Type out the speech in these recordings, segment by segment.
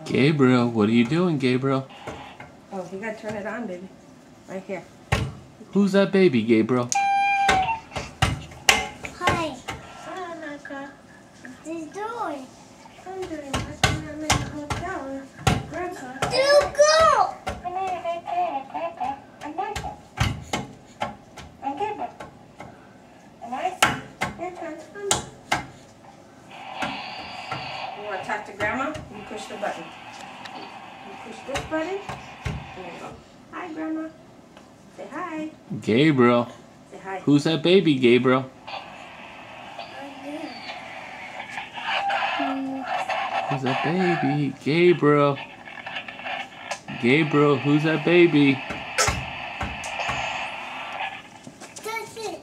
Gabriel, what are you doing, Gabriel? Oh, you gotta turn it on, baby. Right here. Who's that baby, Gabriel? Hi. Hi, Naka. What is doing? I'm doing nothing. I'm in the hotel with Grandpa. Do go! You want to talk to Grandma? You push the button. You push this button. There you go. Hi, Grandma. Say hi. Gabriel. Say hi. Who's that baby, Gabriel? Who's that baby? Gabriel. Gabriel, who's that baby? That's it.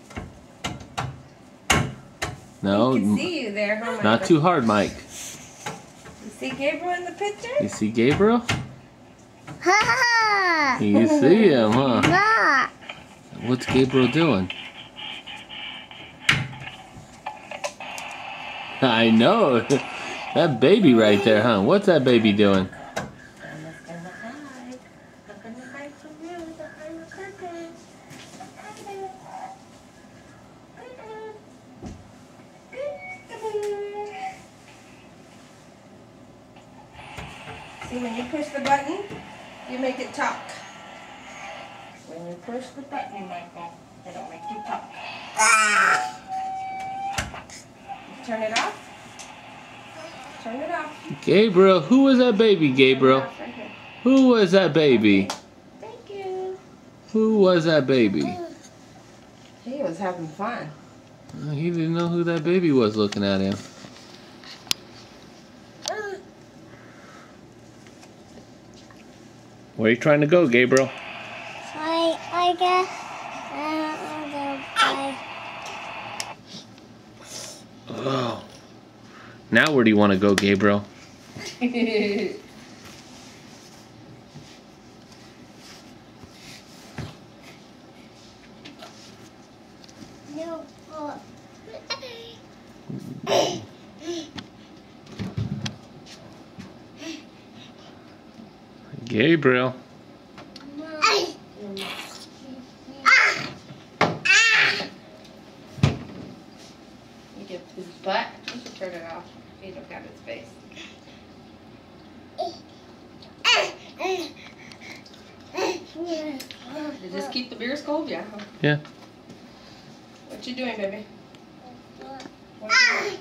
No, He can see you there, huh, not Micah? too hard, Mike. You see Gabriel in the picture? You see Gabriel? Ha ha! You see him, huh? Ma! What's Gabriel doing? I know. That baby right there, huh? What's that baby doing? Grandma's gonna hide. I'm gonna hide from you behind the curtain. See, when you push the button, you make it talk. When you push the button, Michael, it'll make you talk. Turn it off. Turn it off. Gabriel, who was that baby, Gabriel? Turn it off right here. Who was that baby? Thank you. Who was that baby? He was having fun. He didn't know who that baby was looking at him. Where are you trying to go, Gabriel? I guess. Oh. Now where do you want to go, Gabriel? No. Gabriel. You get his butt. You should turn it off. So you don't have his face. You just keep the beers cold, yeah? Yeah. What you doing, baby? What are you doing?